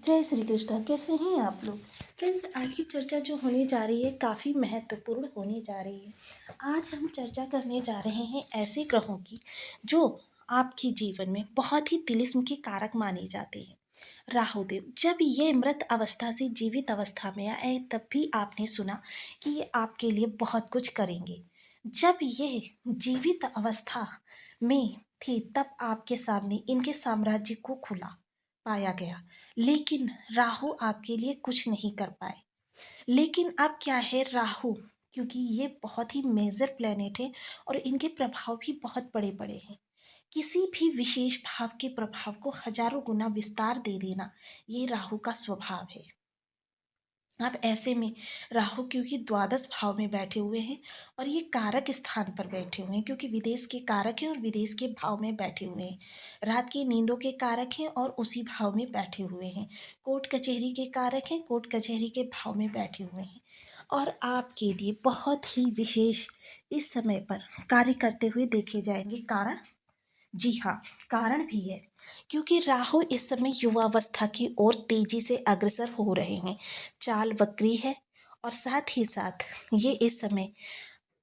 जय श्री कृष्ण। कैसे हैं आप लोग? फ्रेंड्स, आज की चर्चा जो होने जा रही है काफ़ी महत्वपूर्ण होने जा रही है। आज हम चर्चा करने जा रहे हैं ऐसे ग्रहों की जो आपके जीवन में बहुत ही तिलिस्म के कारक माने जाते हैं। राहुदेव जब ये मृत अवस्था से जीवित अवस्था में आए तब भी आपने सुना कि ये आपके लिए बहुत कुछ करेंगे। जब ये जीवित अवस्था में थे तब आपके सामने इनके साम्राज्य को खुला पाया गया, लेकिन राहु आपके लिए कुछ नहीं कर पाए। लेकिन अब क्या है, राहु क्योंकि ये बहुत ही मेजर प्लेनेट है और इनके प्रभाव भी बहुत बड़े बड़े हैं। किसी भी विशेष भाव के प्रभाव को हजारों गुना विस्तार दे देना, ये राहु का स्वभाव है। अब ऐसे में राहु क्योंकि द्वादश भाव में बैठे हुए हैं और ये कारक स्थान पर बैठे हुए हैं, क्योंकि विदेश के कारक हैं और विदेश के भाव में बैठे हुए हैं। रात की नींदों के कारक हैं और उसी भाव में बैठे हुए हैं। कोर्ट कचहरी के कारक हैं, कोर्ट कचहरी के भाव में बैठे हुए हैं और आपके लिए बहुत ही विशेष इस समय पर कार्य करते हुए देखे जाएंगे। कारण, जी हाँ, कारण भी है क्योंकि राहु इस समय युवावस्था की ओर तेजी से अग्रसर हो रहे हैं। चाल वक्री है और साथ ही साथ ये इस समय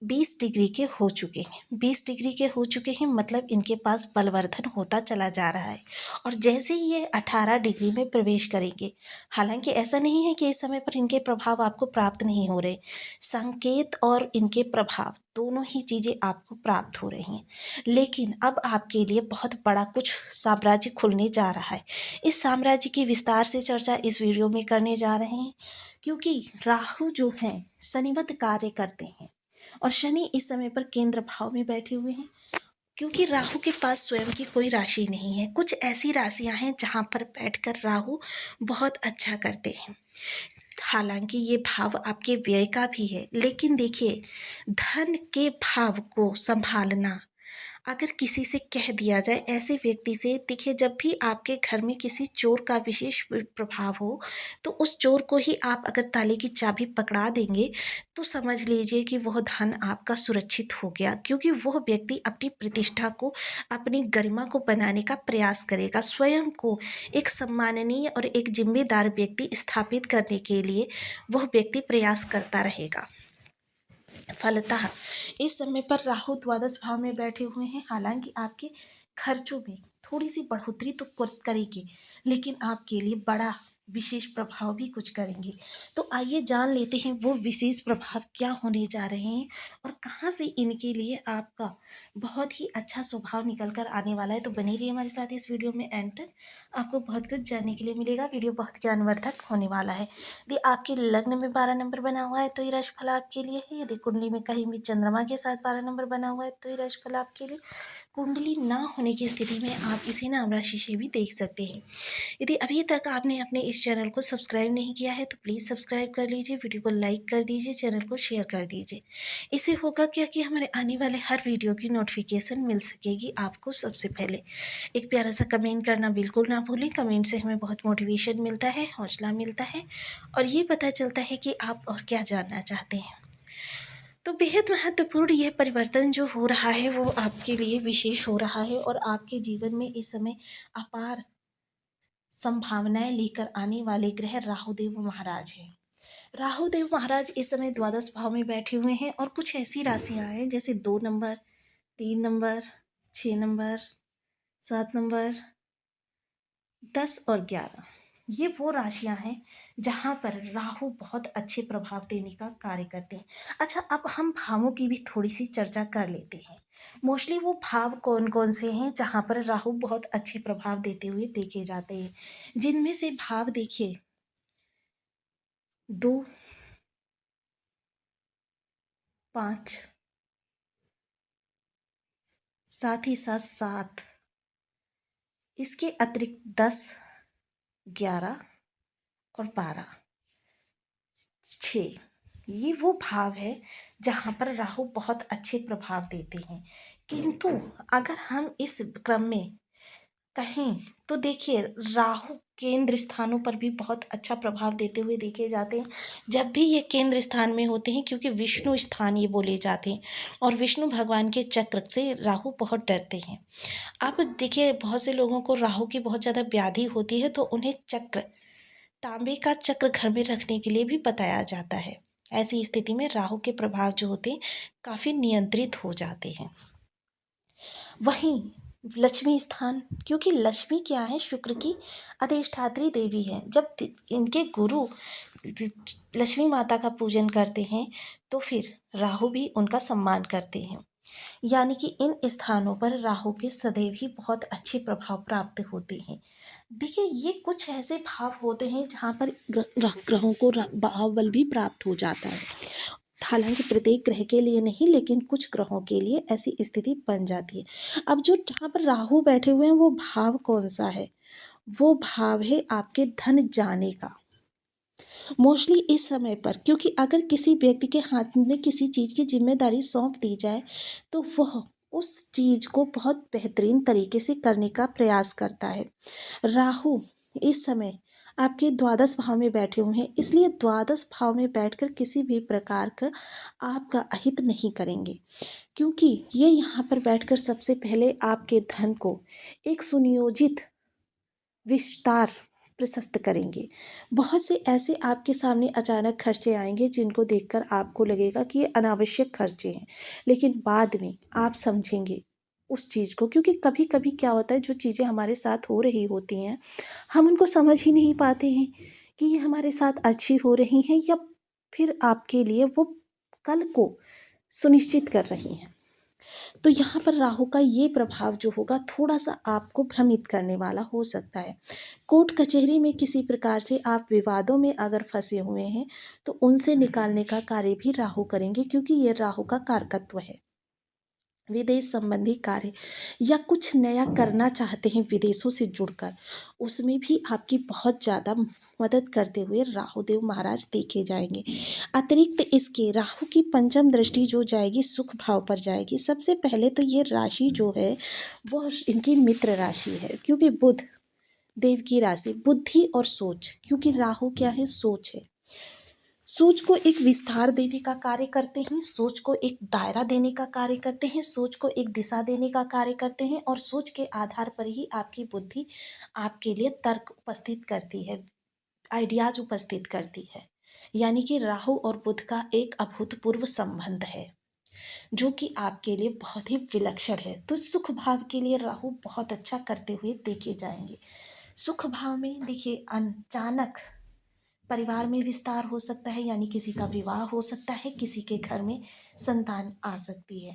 20 डिग्री के हो चुके हैं। 20 डिग्री के हो चुके हैं मतलब इनके पास बलवर्धन होता चला जा रहा है और जैसे ही ये 18 डिग्री में प्रवेश करेंगे, हालांकि ऐसा नहीं है कि इस समय पर इनके प्रभाव आपको प्राप्त नहीं हो रहे, संकेत और इनके प्रभाव दोनों ही चीज़ें आपको प्राप्त हो रही हैं, लेकिन अब आपके लिए बहुत बड़ा कुछ साम्राज्य खुलने जा रहा है। इस साम्राज्य की विस्तार से चर्चा इस वीडियो में करने जा रहे हैं, क्योंकि राहु जो हैं शनिवत कार्य करते हैं और शनि इस समय पर केंद्र भाव में बैठे हुए हैं। क्योंकि राहु के पास स्वयं की कोई राशि नहीं है, कुछ ऐसी राशियां हैं जहां पर बैठकर राहु बहुत अच्छा करते हैं। हालांकि ये भाव आपके व्यय का भी है, लेकिन देखिए, धन के भाव को संभालना अगर किसी से कह दिया जाए, ऐसे व्यक्ति से, देखिए, जब भी आपके घर में किसी चोर का विशेष प्रभाव हो तो उस चोर को ही आप अगर ताले की चाबी पकड़ा देंगे तो समझ लीजिए कि वह धन आपका सुरक्षित हो गया, क्योंकि वह व्यक्ति अपनी प्रतिष्ठा को, अपनी गरिमा को बनाने का प्रयास करेगा। स्वयं को एक सम्माननीय और एक जिम्मेदार व्यक्ति स्थापित करने के लिए वह व्यक्ति प्रयास करता रहेगा। फलतः इस समय पर राहु द्वादश भाव में बैठे हुए हैं। हालांकि आपके खर्चों में थोड़ी सी बढ़ोतरी तो करेगी, लेकिन आपके लिए बड़ा विशेष प्रभाव भी कुछ करेंगे। तो आइए जान लेते हैं वो विशेष प्रभाव क्या होने जा रहे हैं और कहाँ से इनके लिए आपका बहुत ही अच्छा स्वभाव निकल कर आने वाला है। तो बने रहिए हमारे साथ इस वीडियो में एंड तक, आपको बहुत कुछ जानने के लिए मिलेगा। वीडियो बहुत ज्ञानवर्धक होने वाला है। यदि आपके लग्न में 12 नंबर बना हुआ है तो ये राशिफल आपके लिए है। यदि कुंडली में कहीं भी चंद्रमा के साथ 12 नंबर बना हुआ है तो ये राशिफल आपके लिए। कुंडली ना होने की स्थिति में आप इसे नाम राशि से भी देख सकते हैं। यदि अभी तक आपने अपने इस चैनल को सब्सक्राइब नहीं किया है तो प्लीज़ सब्सक्राइब कर लीजिए, वीडियो को लाइक कर दीजिए, चैनल को शेयर कर दीजिए। इससे होगा क्या कि हमारे आने वाले हर वीडियो की नोटिफिकेशन मिल सकेगी आपको सबसे पहले। एक प्यारा सा कमेंट करना बिल्कुल ना भूलें। कमेंट से हमें बहुत मोटिवेशन मिलता है, हौसला मिलता है और ये पता चलता है कि आप और क्या जानना चाहते हैं। तो बेहद महत्वपूर्ण यह परिवर्तन जो हो रहा है वो आपके लिए विशेष हो रहा है और आपके जीवन में इस समय अपार संभावनाएं लेकर आने वाले ग्रह राहुदेव महाराज हैं। राहुदेव महाराज इस समय द्वादश भाव में बैठे हुए हैं और कुछ ऐसी राशियां हैं जैसे 2 नंबर, 3 नंबर, 6 नंबर, 7 नंबर, 10 और 11, ये वो राशियां हैं जहां पर राहु बहुत अच्छे प्रभाव देने का कार्य करते हैं। अच्छा, अब हम भावों की भी थोड़ी सी चर्चा कर लेते हैं। मोस्टली वो भाव कौन कौन से हैं जहां पर राहु बहुत अच्छे प्रभाव देते हुए देखे जाते हैं, जिनमें से भाव देखिए, 2, 5, साथ ही साथ 7, इसके अतिरिक्त 10, 11 और 12, 6, ये वो भाव है जहाँ पर राहु बहुत अच्छे प्रभाव देते हैं। किंतु अगर हम इस क्रम में कहें तो देखिए, राहु केंद्र स्थानों पर भी बहुत अच्छा प्रभाव देते हुए देखे जाते हैं जब भी ये केंद्र स्थान में होते हैं, क्योंकि विष्णु स्थान ये बोले जाते हैं और विष्णु भगवान के चक्र से राहु बहुत डरते हैं। अब देखिए, बहुत से लोगों को राहु की बहुत ज़्यादा व्याधि होती है तो उन्हें चक्र तांबे का चक्र घर में रखने के लिए भी बताया जाता है। ऐसी स्थिति में राहु के प्रभाव जो होते हैं काफ़ी नियंत्रित हो जाते हैं। वहीं लक्ष्मी स्थान, क्योंकि लक्ष्मी क्या है, शुक्र की अधिष्ठात्री देवी है। जब इनके गुरु लक्ष्मी माता का पूजन करते हैं तो फिर राहु भी उनका सम्मान करते हैं। यानी कि इन स्थानों पर राहु के सदैव ही बहुत अच्छे प्रभाव प्राप्त होते हैं। देखिए, ये कुछ ऐसे भाव होते हैं जहाँ पर ग्रहों को भाव बल भी प्राप्त हो जाता है। हालांकि प्रत्येक ग्रह के लिए नहीं, लेकिन कुछ ग्रहों के लिए ऐसी स्थिति बन जाती है। अब जो जहाँ पर राहु बैठे हुए हैं वो भाव कौन सा है? वो भाव है आपके धन जाने का। मोस्टली इस समय पर, क्योंकि अगर किसी व्यक्ति के हाथ में किसी चीज़ की जिम्मेदारी सौंप दी जाए तो वह उस चीज़ को बहुत बेहतरीन तरीके से करने का प्रयास करता है। राहु इस समय आपके द्वादश भाव में बैठे हुए हैं, इसलिए द्वादश भाव में बैठकर किसी भी प्रकार का आपका अहित नहीं करेंगे, क्योंकि ये यहाँ पर बैठकर सबसे पहले आपके धन को एक सुनियोजित विस्तार प्रशस्त करेंगे। बहुत से ऐसे आपके सामने अचानक खर्चे आएंगे जिनको देखकर आपको लगेगा कि ये अनावश्यक खर्चे हैं, लेकिन बाद में आप समझेंगे उस चीज़ को, क्योंकि कभी कभी क्या होता है, जो चीज़ें हमारे साथ हो रही होती हैं हम उनको समझ ही नहीं पाते हैं कि ये हमारे साथ अच्छी हो रही हैं या फिर आपके लिए वो कल को सुनिश्चित कर रही हैं। तो यहाँ पर राहु का ये प्रभाव जो होगा थोड़ा सा आपको भ्रमित करने वाला हो सकता है। कोर्ट कचहरी में किसी प्रकार से आप विवादों में अगर फंसे हुए हैं तो उनसे निकालने का कार्य भी राहु करेंगे, क्योंकि ये राहु का कारकत्व है। विदेश संबंधी कार्य या कुछ नया करना चाहते हैं विदेशों से जुड़कर, उसमें भी आपकी बहुत ज़्यादा मदद करते हुए राहुदेव महाराज देखे जाएंगे। अतिरिक्त इसके राहु की पंचम दृष्टि जो जाएगी सुख भाव पर जाएगी। सबसे पहले तो ये राशि जो है वह इनकी मित्र राशि है, क्योंकि बुध देव की राशि बुद्धि और सोच, क्योंकि राहु क्या है, सोच है। सोच को एक विस्तार देने का कार्य करते हैं, सोच को एक दायरा देने का कार्य करते हैं, सोच को एक दिशा देने का कार्य करते हैं, और सोच के आधार पर ही आपकी बुद्धि आपके लिए तर्क उपस्थित करती है, आइडियाज उपस्थित करती है। यानी कि राहु और बुध का एक अभूतपूर्व संबंध है जो कि आपके लिए बहुत ही विलक्षण है। तो सुख भाव के लिए राहु बहुत अच्छा करते हुए देखे जाएंगे। सुख भाव में देखिए, अचानक परिवार में विस्तार हो सकता है, यानी किसी का विवाह हो सकता है, किसी के घर में संतान आ सकती है,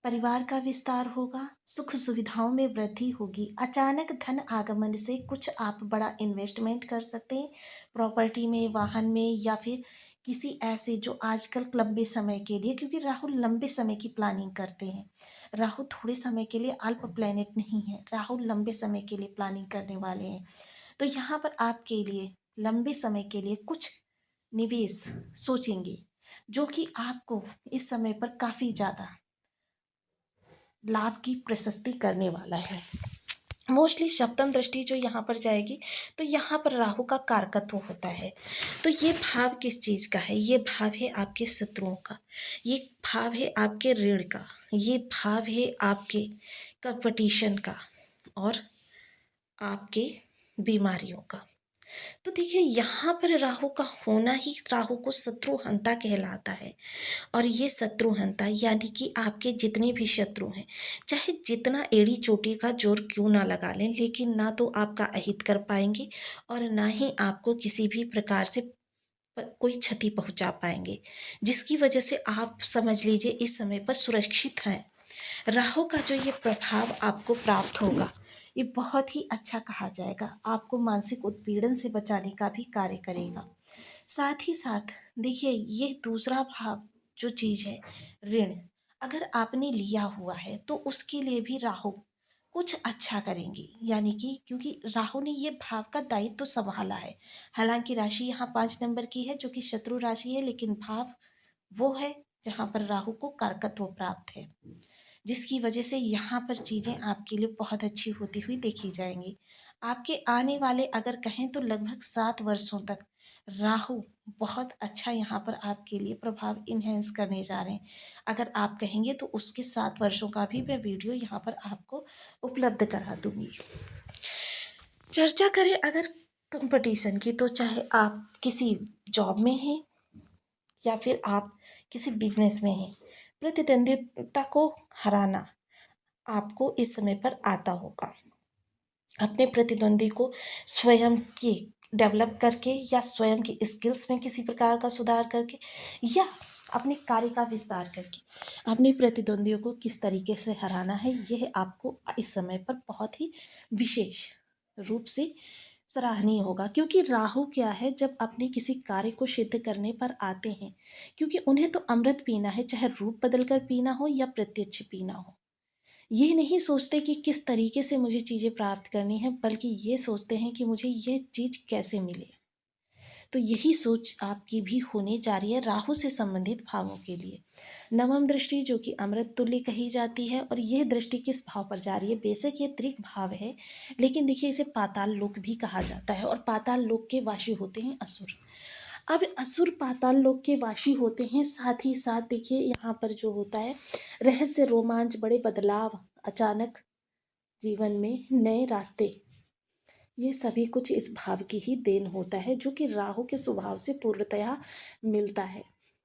परिवार का विस्तार होगा, सुख सुविधाओं में वृद्धि होगी, अचानक धन आगमन से कुछ आप बड़ा इन्वेस्टमेंट कर सकते हैं, प्रॉपर्टी में, वाहन में, या फिर किसी ऐसे जो आजकल लंबे समय के लिए, क्योंकि राहु लंबे समय की प्लानिंग करते हैं। राहु थोड़े समय के लिए अल्प प्लेनेट नहीं है, राहु लंबे समय के लिए प्लानिंग करने वाले हैं। तो यहाँ पर आपके लिए लंबे समय के लिए कुछ निवेश सोचेंगे जो कि आपको इस समय पर काफ़ी ज़्यादा लाभ की प्रशस्ति करने वाला है। मोस्टली सप्तम दृष्टि जो यहाँ पर जाएगी तो यहाँ पर राहु का कारकत्व होता है। तो ये भाव किस चीज़ का है? ये भाव है आपके शत्रुओं का, ये भाव है आपके ऋण का, ये भाव है आपके कंपटीशन का और आपके बीमारियों का। तो देखिए, यहाँ पर राहु का होना ही राहु को शत्रुहंता कहलाता है। और ये शत्रुहंता यानी कि आपके जितने भी शत्रु हैं, चाहे जितना एड़ी चोटी का जोर क्यों ना लगा लें, लेकिन ना तो आपका अहित कर पाएंगे और ना ही आपको किसी भी प्रकार से कोई क्षति पहुंचा पाएंगे, जिसकी वजह से आप समझ लीजिए इस समय पर सुरक्षित हैं। राहु का जो ये प्रभाव आपको प्राप्त होगा ये बहुत ही अच्छा कहा जाएगा, आपको मानसिक उत्पीड़न से बचाने का भी कार्य करेगा। साथ ही साथ देखिए, ये दूसरा भाव जो चीज़ है, ऋण अगर आपने लिया हुआ है तो उसके लिए भी राहु कुछ अच्छा करेंगे। यानी कि क्योंकि राहु ने ये भाव का दायित्व तो संभाला है, हालांकि राशि यहाँ 5 नंबर की है जो कि शत्रु राशि है, लेकिन भाव वो है जहाँ पर राहु को कारकत्व प्राप्त है, जिसकी वजह से यहाँ पर चीज़ें आपके लिए बहुत अच्छी होती हुई देखी जाएंगी। आपके आने वाले अगर कहें तो लगभग 7 वर्षों तक राहु बहुत अच्छा यहाँ पर आपके लिए प्रभाव इन्हेंस करने जा रहे हैं। अगर आप कहेंगे तो उसके 7 वर्षों का भी मैं वीडियो यहाँ पर आपको उपलब्ध करा दूंगी। चर्चा करें अगर कंपटीशन की, तो चाहे आप किसी जॉब में हैं या फिर आप किसी बिजनेस में हैं, प्रतिद्वंदिता को हराना आपको इस समय पर आता होगा। अपने प्रतिद्वंदी को स्वयं की डेवलप करके या स्वयं की स्किल्स में किसी प्रकार का सुधार करके या अपने कार्य का विस्तार करके अपने प्रतिद्वंदियों को किस तरीके से हराना है, यह आपको इस समय पर बहुत ही विशेष रूप से सराहनीय होगा। क्योंकि राहु क्या है, जब अपने किसी कार्य को सिद्ध करने पर आते हैं, क्योंकि उन्हें तो अमृत पीना है, चाहे रूप बदल कर पीना हो या प्रत्यक्ष पीना हो। ये नहीं सोचते कि किस तरीके से मुझे चीज़ें प्राप्त करनी है, बल्कि ये सोचते हैं कि मुझे ये चीज़ कैसे मिले। तो यही सोच आपकी भी होनी जा रही है राहु से संबंधित भावों के लिए। नवम दृष्टि जो कि अमृत तुल्य कही जाती है, और यह दृष्टि किस भाव पर जा रही है? बेशक ये त्रिक भाव है, लेकिन देखिए इसे पाताल लोक भी कहा जाता है, और पाताल लोक के वासी होते हैं असुर। अब असुर पाताल लोक के वासी होते हैं, साथ ही साथ देखिए यहाँ पर जो होता है रहस्य, रोमांच, बड़े बदलाव, अचानक जीवन में नए रास्ते, ये सभी कुछ इस भाव की ही देन होता है, जो कि राहु के स्वभाव से पूर्णतया मिलता है,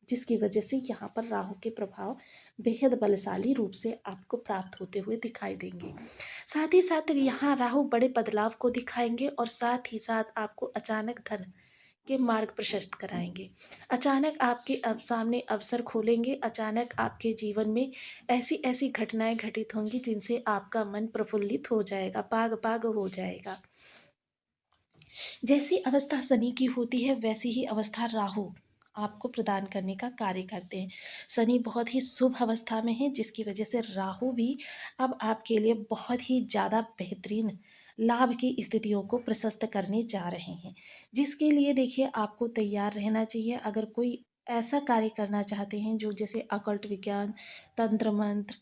जिसकी वजह से यहाँ पर राहु के प्रभाव बेहद बलशाली रूप से आपको प्राप्त होते हुए दिखाई देंगे। साथ ही साथ यहाँ राहु बड़े बदलाव को दिखाएंगे, और साथ ही साथ आपको अचानक धन के मार्ग प्रशस्त कराएंगे। अचानक आपके सामने अवसर खोलेंगे, अचानक आपके जीवन में ऐसी ऐसी घटनाएं घटित होंगी जिनसे आपका मन प्रफुल्लित हो जाएगा, बाग बाग हो जाएगा। जैसी अवस्था शनि की होती है, वैसी ही अवस्था राहु आपको प्रदान करने का कार्य करते हैं। शनि बहुत ही शुभ अवस्था में है, जिसकी वजह से राहु भी अब आपके लिए बहुत ही ज़्यादा बेहतरीन लाभ की स्थितियों को प्रशस्त करने जा रहे हैं, जिसके लिए देखिए आपको तैयार रहना चाहिए। अगर कोई ऐसा कार्य करना चाहते हैं जो जैसे अकल्ट विज्ञान, तंत्र मंत्र